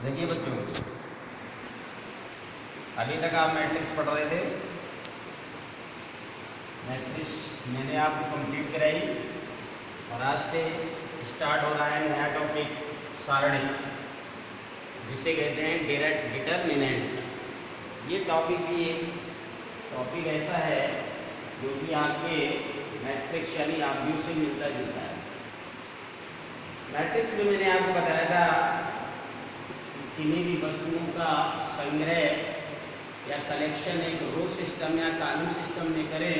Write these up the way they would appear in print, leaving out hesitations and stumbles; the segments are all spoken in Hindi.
देखिए बच्चों, अभी तक आप मैट्रिक्स पढ़ रहे थे। मैट्रिक्स मैंने आपको कंप्लीट कराई और आज से स्टार्ट हो रहा है नया टॉपिक सारणी, जिसे कहते हैं डायरेक्ट डिटर्मिनेंट। ये टॉपिक ऐसा है जो कि आपके मैट्रिक्स यानी आव्यूह से मिलता जुलता है। मैट्रिक्स में मैंने आपको बताया था किन्हीं भी वस्तुओं का संग्रह या कलेक्शन एक रो सिस्टम या कॉलम सिस्टम में करें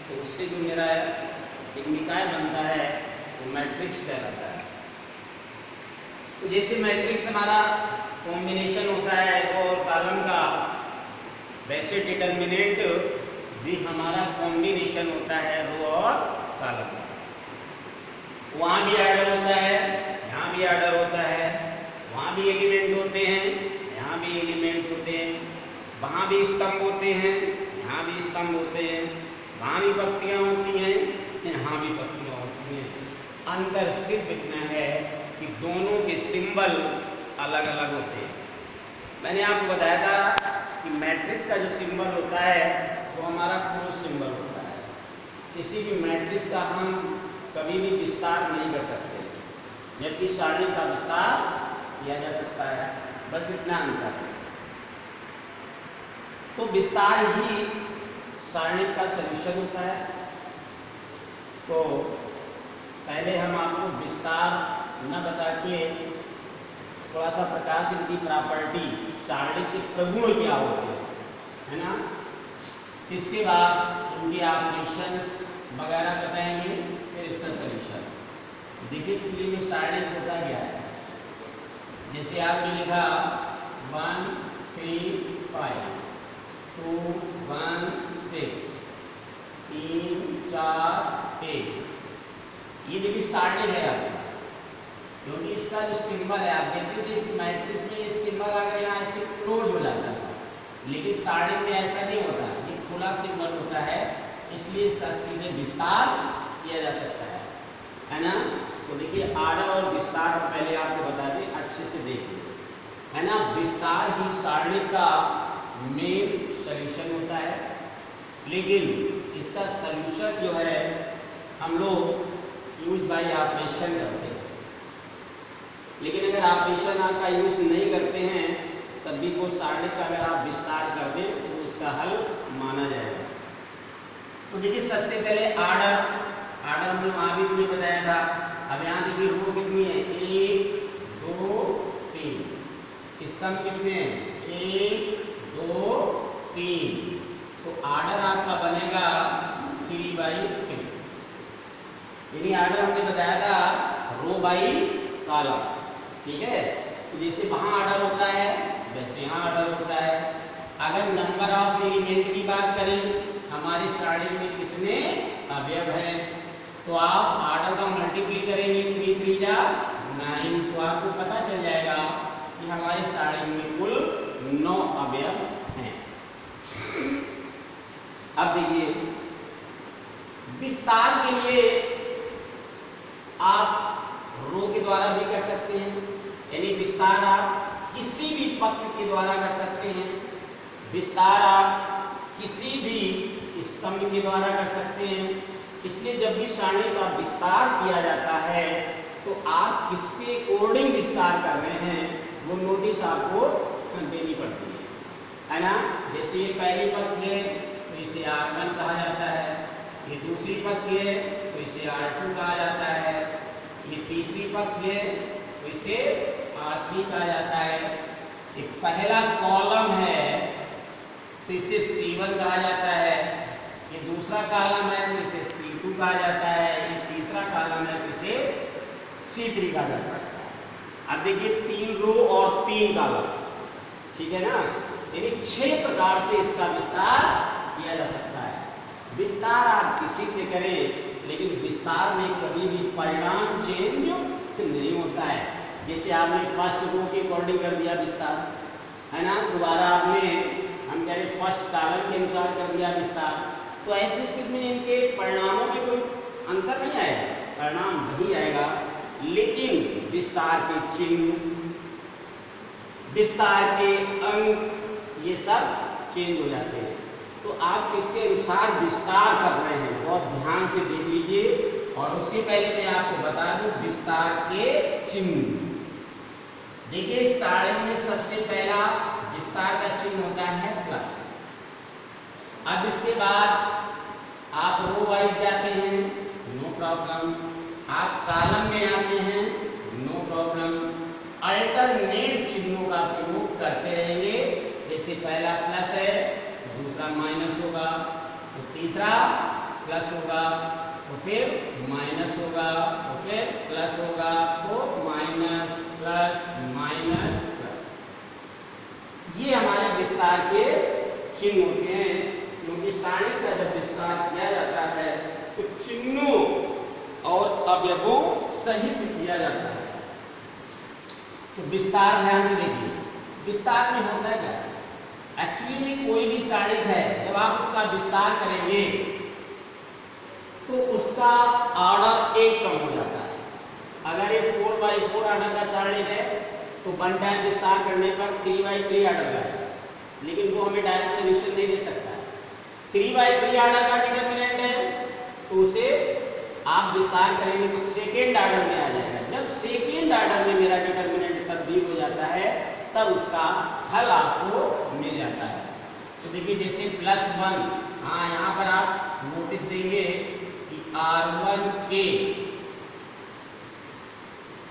तो उससे जो मेरा एक निकाय बनता है वो मैट्रिक्स कहलाता है। तो जैसे मैट्रिक्स हमारा कॉम्बिनेशन होता है रो और कॉलम का, वैसे डिटर्मिनेंट भी हमारा कॉम्बिनेशन होता है रो और कॉलम का। वहाँ भी आर्डर होता है, यहाँ भी आर्डर होता है, वहाँ भी एलिमेंट होते हैं, यहाँ भी एलिमेंट होते हैं, वहाँ भी स्तंभ होते हैं, यहाँ भी स्तंभ होते हैं, वहाँ भी पत्तियाँ होती हैं, यहाँ भी पत्तियाँ होती हैं। अंतर सिर्फ इतना है कि दोनों के सिंबल अलग अलग होते हैं। मैंने आपको बताया था कि मैट्रिक्स का जो सिंबल होता है वो हमारा क्रॉस सिंबल होता है। किसी भी मैट्रिक्स का हम कभी भी विस्तार नहीं कर सकते, जबकि सारणी का विस्तार किया जा सकता है। बस इतना अंतर है। तो विस्तार ही सारणी का सॉल्यूशन होता है। तो पहले हम आपको विस्तार न बता के थोड़ा सा प्रकाश इनकी प्रॉपर्टी, सारणी के प्रगुण क्या होते हैं, है ना। इसके बाद इनके ऑपरेशंस वगैरह बताएंगे, फिर इसका सॉल्यूशन। देखिए थ्री में सारणी होता क्या है। जैसे आपने लिखा 1 3 5 2 1 6 3 4 1, ये देखिए सारणी है आपका, क्योंकि इसका जो सिंबल है आप देखते थे मैट्रिक्स में ये सिंबल अगर यहाँ ऐसे क्लोज हो जाता था, लेकिन सारणी में ऐसा नहीं होता, ये खुला सिंबल होता है, इसलिए इसका सीधे विस्तार किया जा सकता है ना। तो देखिए आर्डर और विस्तार हम पहले आपको बता दें, अच्छे से देखिए, है ना। विस्तार ही सारणी का मेन सॉल्यूशन होता है, लेकिन इसका सॉल्यूशन जो है हम लोग यूज बाय ऑपरेशन करते हैं। लेकिन अगर ऑपरेशन आपका यूज नहीं करते हैं तब भी वो सारणी का अगर आप विस्तार कर दें तो इसका हल माना जाएगा। तो देखिए सबसे पहले आर्डर हमने वहाँ भी तुम्हें बताया था। अब यहाँ देखिए रो कितनी है, 1 2 3, स्तंभ कितने हैं, 1 2 3। तो आर्डर आपका बनेगा 3/3। यानी आर्डर हमने बताया था रो बाई कॉलम, ठीक है। तो जैसे वहाँ आर्डर होता है वैसे यहाँ आर्डर होता है। अगर नंबर ऑफ एलिमेंट की बात करें, हमारी सारणी में कितने अवयव हैं, तो आप आर्डर का मल्टीप्लाई करेंगे 3 3 जा 9, तो आपको पता चल जाएगा कि हमारी सारणी में कुल 9 अवयव हैं। अब देखिए विस्तार के लिए आप रो के द्वारा भी कर सकते हैं, यानी विस्तार आप किसी भी पक्ष के द्वारा कर सकते हैं, विस्तार आप किसी भी स्तंभ के द्वारा कर सकते हैं। इसलिए जब भी सारणी का विस्तार किया जाता है तो आप किसके अकॉर्डिंग विस्तार कर रहे हैं वो नोटिस आपको देनी पड़ती है ना। जैसे ये पहली पंक्ति है तो इसे R1 कहा जाता है, ये दूसरी पंक्ति है तो इसे R2 कहा जाता है, ये तीसरी पंक्ति है तो इसे R3 कहा जाता है, ये पहला कॉलम है तो इसे C1 कहा जाता है, ये दूसरा कॉलम है तो इसे C2 कहा जाता है, ये तीसरा कॉलम है तो इसे C3 कहा जाता है। अब देखिए 3 रो और 3 कॉलम, ठीक है ना। यानी 6 प्रकार से इसका विस्तार किया जा सकता है। विस्तार आप किसी से करें, लेकिन विस्तार में कभी भी परिणाम चेंज नहीं होता है। जैसे आपने फर्स्ट रो के अकॉर्डिंग कर दिया विस्तार, है ना, दोबारा आपने हम कह रहे फर्स्ट कॉलम के अनुसार कर दिया विस्तार, तो ऐसी स्थिति में इनके परिणामों में कोई अंतर नहीं आएगा, परिणाम नहीं आएगा, लेकिन विस्तार के चिन्ह विस्तार के अंक ये सब चेंज हो जाते हैं। तो आप किसके अनुसार विस्तार कर रहे हैं बहुत ध्यान से देख लीजिए। और उसके पहले मैं आपको बता दूं विस्तार के चिन्ह। देखिए इस सारणी में सबसे पहला विस्तार का चिन्ह होता है प्लस। अब इसके बाद आप रो वाइज जाते हैं, नो प्रॉब्लम। आप कॉलम में आते हैं, नो प्रॉब्लम। अल्टरनेट चिन्हों का प्रयोग करते रहेंगे। जैसे पहला प्लस है, दूसरा माइनस होगा, तो तीसरा प्लस होगा, तो फिर माइनस होगा, तो फिर प्लस होगा, तो माइनस प्लस माइनस प्लस। ये हमारे विस्तार के चिन्ह होते हैं। क्योंकि सारणी का जब विस्तार किया जाता है तो चिन्हों और अवयवों सहित किया जाता है। तो विस्तार ध्यान से देखिए, विस्तार में होता है क्या? एक्चुअली में कोई भी सारणी है जब आप उसका विस्तार करेंगे तो उसका ऑर्डर एक कम हो जाता है। अगर ये 4x4 ऑर्डर का सारणी है तो 1 टाइम विस्तार करने पर 3x3 ऑर्डर का है, लेकिन वो हमें डायरेक्ट सॉल्यूशन नहीं दे सकता है। 3x3 ऑर्डर का डिटरमिनेंट है तो उसे आप विस्तार करेंगे तो सेकेंड ऑर्डर में आ जाएगा। जब सेकेंड ऑर्डर में मेरा डिटरमिनेंट तब्दील हो जाता है तब उसका हल आपको मिल जाता है। तो देखिए जैसे +1, हाँ यहाँ पर आप नोटिस देंगे कि R1 के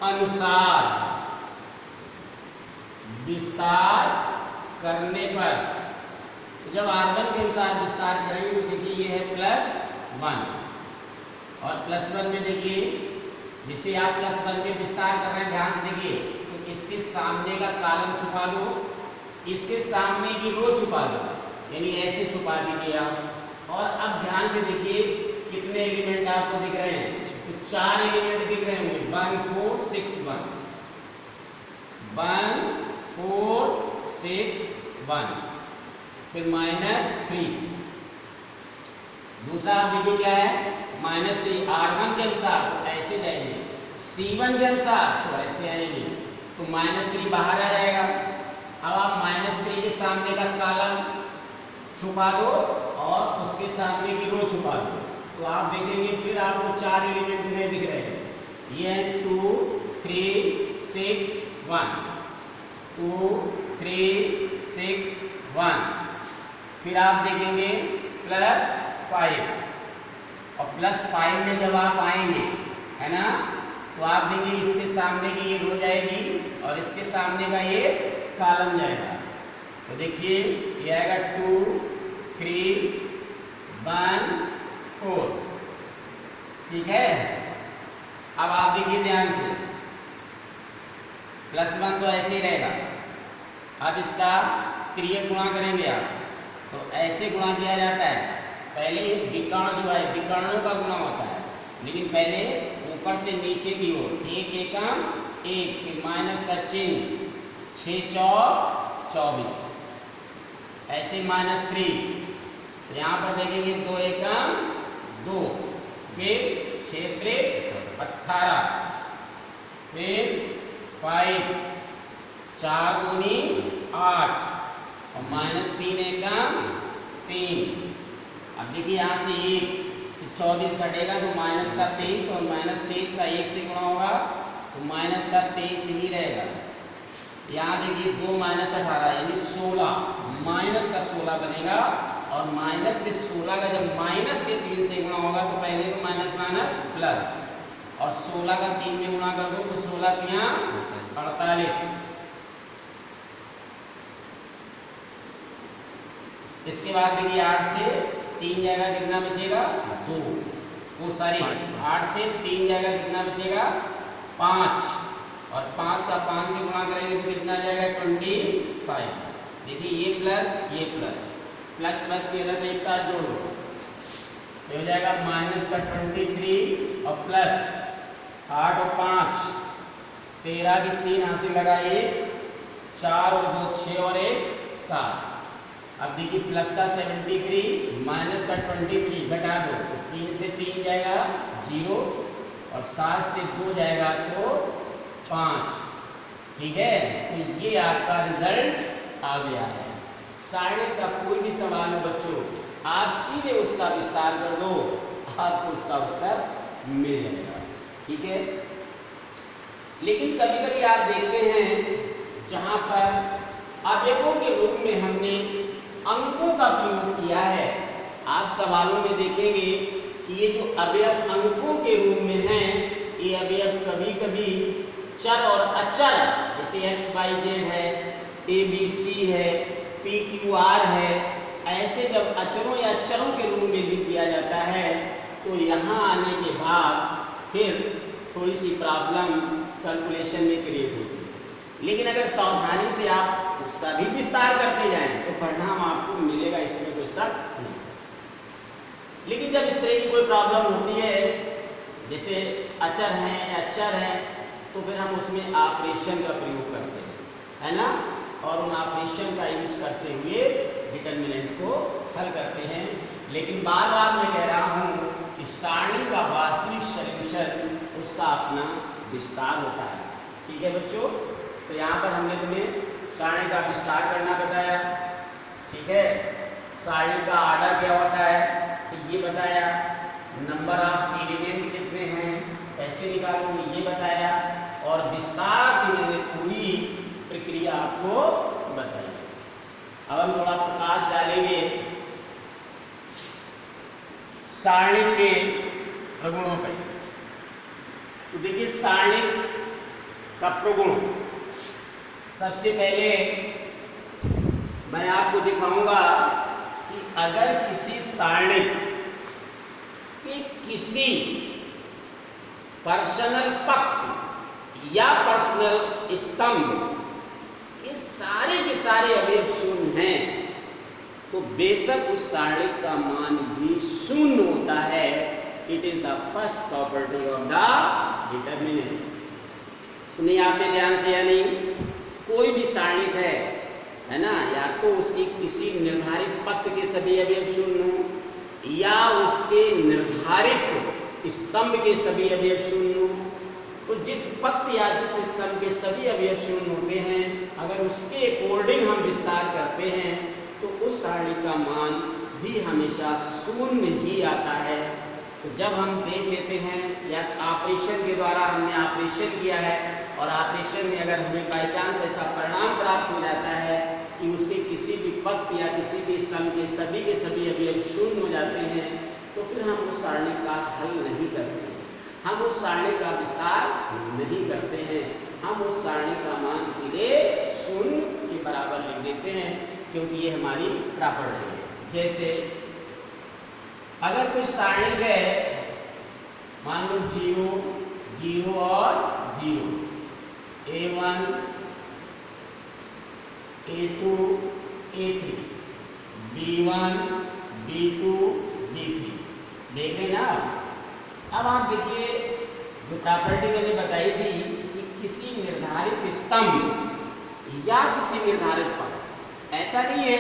अनुसार विस्तार करने पर, जब R1 के अनुसार विस्तार करेंगे तो देखिए ये है +1 और +1 में देखिए जिसे आप +1 में विस्तार कर रहे हैं ध्यान से देखिए, तो इसके सामने का कॉलम छुपा दो, इसके सामने की रो छुपा दो, यानी ऐसे छुपा दीजिए आप। और अब ध्यान से देखिए कितने एलिमेंट आपको दिख रहे हैं, तो 4 एलिमेंट दिख रहे होंगे, 1 4 6 1 1 4 6 1, फिर -3। दूसरा आप देखिए क्या है -3। R1 के अनुसार तो ऐसे जाएंगे, C1 के अनुसार तो ऐसे आएंगे, तो -3 बाहर आ जाएगा। अब आप -3 के सामने का कॉलम छुपा दो और उसके सामने की रो छुपा दो, तो आप देखेंगे फिर आपको 4 एलिमेंट नहीं दिख रहे हैं। ये 2 3 6 1 2 3 6 1, फिर आप देखेंगे +5 और +5 में जब आप आएंगे है ना, तो आप देखेंगे इसके सामने की ये रो जाएगी और इसके सामने का ये कॉलम जाएगा। तो देखिए ये आएगा 2 3 1 4, ठीक है। अब आप देखिए ध्यान से, +1 तो ऐसे ही रहेगा। अब इसका क्रियक गुणा करेंगे आप, तो ऐसे गुणा किया जाता है। पहले विकर्ण जो है विकर्णों का गुणा होता है, लेकिन पहले ऊपर से नीचे की ओर 1 एकम 1, फिर माइनस का चिन्ह, 6 चौक 24, ऐसे -3। तो यहाँ पर देखेंगे 2 एकम 2, फिर 6 त्रिक 18, फिर 5 4 दूनी 8 और -3 एकम 3। अब देखिए यहाँ से 1 से 24 घटेगा तो -23 और -23 का 1 से गुणा होगा तो -23 ही रहेगा। यहाँ देखिए 2 -18 यानी 16, -16 बनेगा और -16 का जब -3 से गुणा होगा तो पहले तो माइनस प्लस और 16 का 3 में गुणा कर दो तो 16 तिया 48। इसके बाद देखिए 8 से 3 जाएगा कितना बचेगा 2, वो सॉरी 8 से 3 जाएगा कितना बचेगा 5 और 5 का 5 से गुणा करेंगे तो कितना जाएगा 25। देखिए ये प्लस प्लस प्लस के अंदर एक साथ जोड़ दो, ये हो जाएगा -23 और प्लस 8 और 5 13 की 3 हाथ से लगा 1, 4 और 2 6 और 1 7। अब देखिए प्लस का 73 माइनस का 23 घटा दो तो 3 से 3 जाएगा 0 और 7 से 2 जाएगा तो 5 ठीक है, तो ये आपका रिजल्ट आ गया है। सारणी का कोई भी सवाल हो बच्चों, आप सीधे उसका विस्तार कर दो, आपको उसका उत्तर मिल जाएगा। ठीक है, लेकिन कभी कभी आप देखते हैं जहां पर अवयवों के रूप में हमने अंकों का प्रयोग किया है, आप सवालों में देखेंगे कि ये जो अवयव अंकों के रूप में हैं, ये अवयव कभी कभी चर और अचर, जैसे x y z है, a b c है, p q r है, ऐसे जब अचरों या चरों के रूप में लिख दिया जाता है तो यहाँ आने के बाद फिर थोड़ी सी प्रॉब्लम कैलकुलेशन में क्रिएट होती है। लेकिन अगर सावधानी से आप उसका भी विस्तार करते जाएं तो परिणाम आपको मिलेगा, इसमें कोई शक नहीं। लेकिन जब इस तरह की कोई प्रॉब्लम होती है, जैसे अचर हैं या चर हैं, तो फिर हम उसमें ऑपरेशन का प्रयोग करते हैं, है ना, और उन ऑपरेशन का यूज करते हुए डिटर्मिनेंट को हल करते हैं। लेकिन बार बार मैं कह रहा हूँ कि सारणी का वास्तविक सॉल्यूशन उसका अपना विस्तार होता है। ठीक है बच्चों, तो यहाँ पर हमने तुम्हें सारणी का विस्तार करना बताया। ठीक है, सारणी का आर्डर क्या होता है तो ये बताया, नंबर ऑफ एलिमेंट कितने हैं कैसे निकालूंगी ये बताया, और विस्तार की मैंने पूरी प्रक्रिया आपको बताई। अब हम थोड़ा प्रकाश डालेंगे सारणी के प्रगुणों पर। तो देखिए सारणी का प्रगुण, सबसे पहले मैं आपको दिखाऊंगा कि अगर किसी सारणी के किसी पर्सनल पंक्ति या पर्सनल स्तंभ के सारे अवयव शून्य हैं तो बेशक उस सारणी का मान भी शून्य होता है। It is the first property of the determinant. सुनिए आपने ध्यान से, या नहीं, कोई भी सारणी है ना, या तो उसकी किसी निर्धारित पद के सभी अवयव शून्य हो या उसके निर्धारित स्तंभ के सभी अवयव शून्य हो, तो जिस पद या जिस स्तंभ के सभी अवयव शून्य होते हैं, अगर उसके अकॉर्डिंग हम विस्तार करते हैं तो उस सारणी का मान भी हमेशा शून्य ही आता है। तो जब हम देख लेते हैं या ऑपरेशन के द्वारा हमने ऑपरेशन किया है और ऑपरेशन में अगर हमें बाई चांस ऐसा परिणाम प्राप्त हो जाता है कि उसके किसी भी पद या किसी भी स्तंभ के सभी अवयव शून्य हो जाते हैं, तो फिर हम उस सारणी का हल नहीं करते हैं, हम उस सारणी का विस्तार नहीं करते हैं, हम उस सारणी का मान सीधे शून्य के बराबर लिख देते हैं, क्योंकि ये हमारी प्रॉपर्टी है। जैसे अगर कोई सारणी है, मान लो 0 0 और 0, A1 A2 A3, B1 B2 B3, देख लें ना। अब आप देखिए जो प्रॉपर्टी मैंने बताई थी कि किसी निर्धारित स्तंभ या किसी निर्धारित पद, ऐसा नहीं है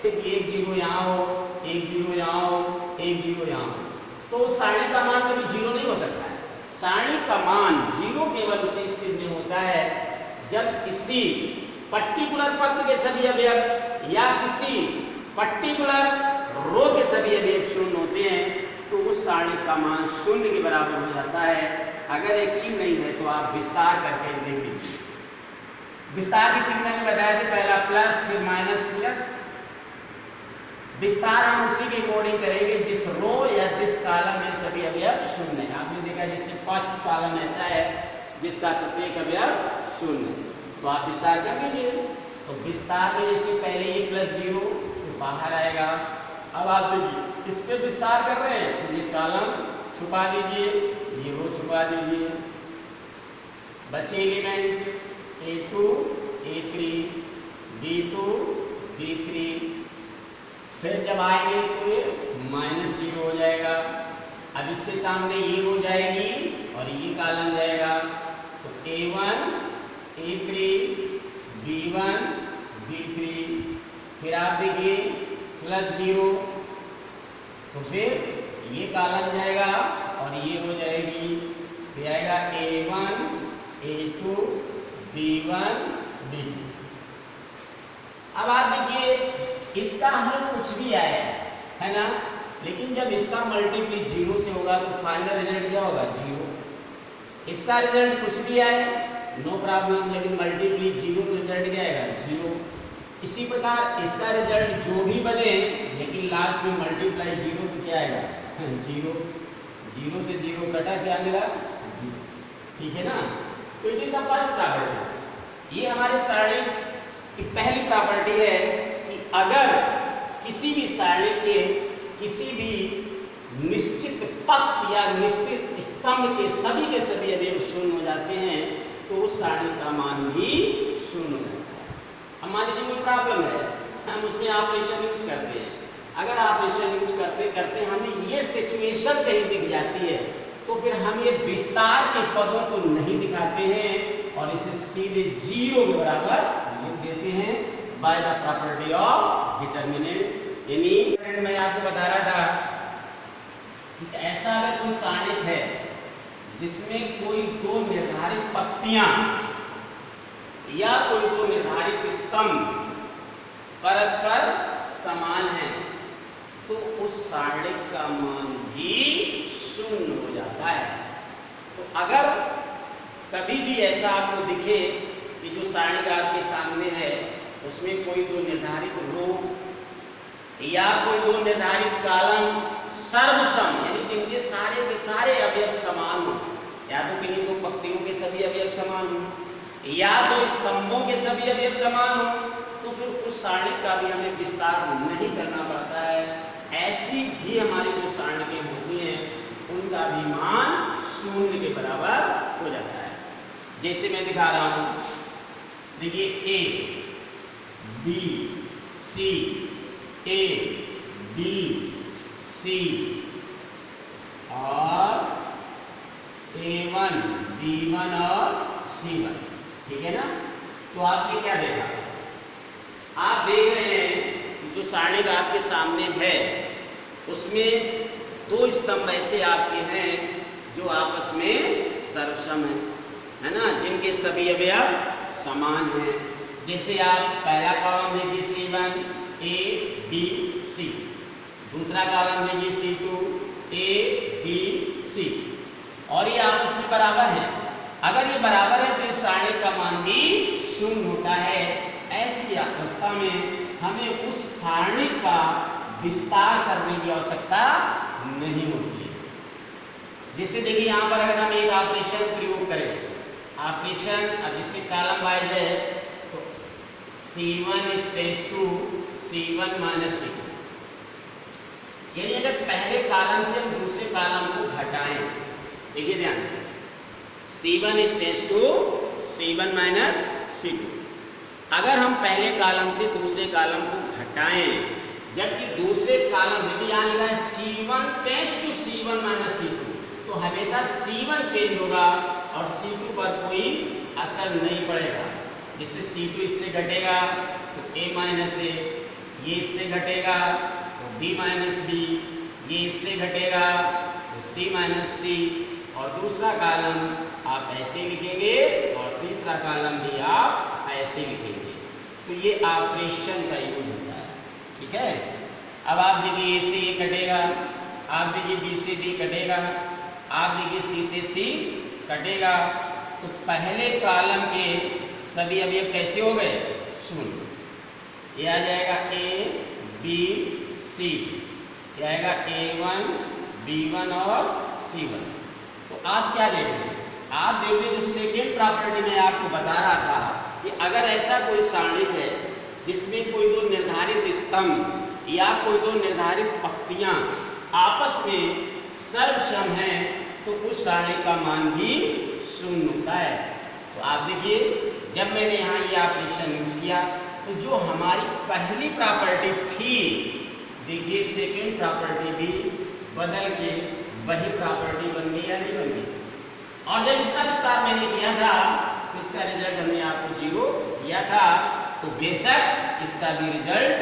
कि 1 0 यहाँ हो, 1 0 यहाँ हो, 1 0 यहाँ हो, तो उस सारणी का मान कभी 0 नहीं हो सकता है। सारणी का मान 0 केवल उसी स्थिति में होता है जब किसी पर्टिकुलर पद के सभी अवयव या किसी पर्टिकुलर रो के सभी अवयव शून्य होते हैं, तो उस सारणी का मान शून्य के बराबर हो जाता है। अगर यकीन नहीं है तो आप विस्तार करके देख लीजिए। विस्तार के चिन्ह में बताया था, पहला प्लस फिर माइनस प्लस। विस्तार हम उसी के अकॉर्डिंग करेंगे जिस रो या जिस कॉलम में सभी अवयव शून्य है। आपने देखा जैसे फर्स्ट कॉलम ऐसा है जिसका प्रत्येक अवयव शून्य है, तो आप विस्तार कर लीजिए। तो विस्तार में जैसे पहले ये +0 तो बाहर आएगा। अब आप इस पे विस्तार कर रहे हैं तो ये कॉलम छुपा दीजिए, ये रो छुपा दीजिए, बचे element A2 A3 B2 B3। फिर जब आएंगे तो ये -0 हो जाएगा। अब इसके सामने ये हो जाएगी और ये कॉलम जाएगा, तो A1 A3 B1 B3। फिर आप देखिए +0, तो फिर ये कॉलम जाएगा और ये हो जाएगी, फिर आएगा A1 A2 B1 B2। अब आप देखिए इसका हल कुछ भी आए है ना, लेकिन जब इसका मल्टीप्ली 0 से होगा तो फाइनल रिजल्ट क्या होगा 0। इसका रिजल्ट कुछ भी आए नो प्रॉब्लम, लेकिन मल्टीप्ली 0 तो रिजल्ट क्या आएगा 0। इसी प्रकार इसका रिजल्ट जो भी बने लेकिन लास्ट में मल्टीप्लाई 0 तो क्या आएगा 0। 0 से 0 कटा, क्या मिला 0। ठीक है ना, तो it is the first property. ये हमारे सारणी की पहली प्रॉपर्टी है कि अगर किसी भी सारणी के किसी भी निश्चित पक्ष या निश्चित स्तंभ के सभी अवयव शून्य हो जाते हैं तो उस सारणी का मान भी शून्य हो जाता है। अब मान लीजिए कोई प्रॉब्लम है, हम उसमें ऑपरेशन यूज करते हैं। अगर ऑपरेशन यूज करते करते हमें ये सिचुएशन कहीं दिख जाती है तो फिर हम ये विस्तार के पदों को नहीं दिखाते हैं और इसे सीधे 0 के बराबर लिख देते हैं by the property of determinant. यानी मैं आपको बता रहा था कि ऐसा अगर कोई सारणिक है जिसमें कोई दो निर्धारित पंक्तियां या कोई दो निर्धारित स्तंभ परस्पर समान है तो उस सारणिक का मान भी शून्य हो जाता है। तो अगर कभी भी ऐसा आपको दिखे कि जो सारणिक आपके सामने है उसमें कोई दो निर्धारित रो या कोई दो निर्धारित कॉलम सर्वसम यानी जिनके सारे के सारे अवयव समान हो, या तो किन्हीं दो पंक्तियों के सभी अवयव समान हो या दो स्तंभों के सभी अवयव समान हो, तो फिर उस सारणी का भी हमें विस्तार नहीं करना पड़ता है। ऐसी भी हमारी जो सारणिकें होती हैं उनका भी मान शून्य के बराबर हो जाता है। जैसे मैं दिखा रहा हूं, देखिए A B C A B C और A1 B1 और C1, ठीक है ना। तो आपने क्या देखा, आप देख रहे हैं जो सारणी आपके सामने है उसमें दो स्तंभ ऐसे आपके हैं जो आपस में सर्वसम है ना, जिनके सभी अवयव समान हैं। जैसे आप पहला कॉलम देखिए C1 A B C, दूसरा कॉलम देखिए C2 A B C, और ये आपस में बराबर है। अगर ये बराबर है तो इस सारणी का मान भी शून्य होता है। ऐसी अवस्था में हमें उस सारणी का विस्तार करने की आवश्यकता नहीं होती है। जैसे देखिए यहाँ पर अगर हम एक ऑपरेशन प्रयोग करें, ऑपरेशन अब जैसे कॉलम वाइज है तो C1 is tends to C1 minus C2, यानी अगर पहले कॉलम से हम दूसरे कॉलम को घटाएं, देखिए ध्यान से, C1 is tends to C1 minus C2। अगर हम पहले कॉलम से दूसरे कॉलम को घटाएं जबकि दूसरे कॉलम में यहाँ लिखा है C1 tends to C1 minus C2, तो हमेशा C1 चेंज होगा और C2 पर कोई असर नहीं पड़ेगा। जिससे C2 इससे घटेगा तो A माइनस A, ये इससे घटेगा तो B माइनस B, ये इससे घटेगा तो C माइनस C, और दूसरा कॉलम आप ऐसे लिखेंगे और तीसरा कॉलम भी आप ऐसे लिखेंगे। तो ये ऑपरेशन का यूज होता है, ठीक है। अब आप देखिए A से A कटेगा, आप देखिए B से B कटेगा, आप देखिए C से C कटेगा, तो पहले कॉलम के सभी अवयव कैसे हो गए शून्य। ये आ जाएगा A B C, ये आएगा A1 B1 और C1। तो आप क्या देख रहे हैं, आप देख रहे जो सेकेंड प्रॉपर्टी में आपको बता रहा था कि अगर ऐसा कोई सारणिक है जिसमें कोई दो निर्धारित स्तंभ या कोई दो निर्धारित पंक्तियां आपस में सर्वसम हैं तो उस सारणी का मान भी शून्य होता है। तो आप देखिए जब मैंने यहाँ ये ऑपरेशन यूज किया तो जो हमारी पहली प्रॉपर्टी थी, देखिए सेकेंड प्रॉपर्टी भी बदल के वही प्रॉपर्टी बन गई या नहीं बन गई। और जब इसका विस्तार मैंने किया था तो इसका रिजल्ट हमने आपको 0 दिया था, तो बेशक इसका भी रिजल्ट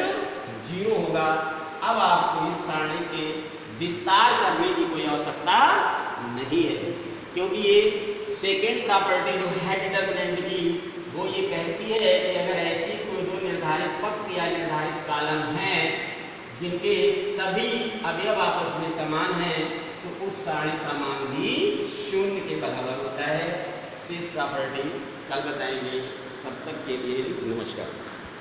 0 होगा। अब आपको इस सारणी के विस्तार करने की कोई आवश्यकता नहीं है, क्योंकि ये सेकेंड प्रॉपर्टी जो है डिटरमिनेंट की वो ये कहती है कि अगर ऐसी कोई दो निर्धारित पंक्ति या निर्धारित कॉलम हैं जिनके सभी अवयव आपस में समान हैं तो उस सारणी का मान भी 0 के बराबर होता है। शेष प्रॉपर्टी कल बताएंगे। तब तक के लिए नमस्कार।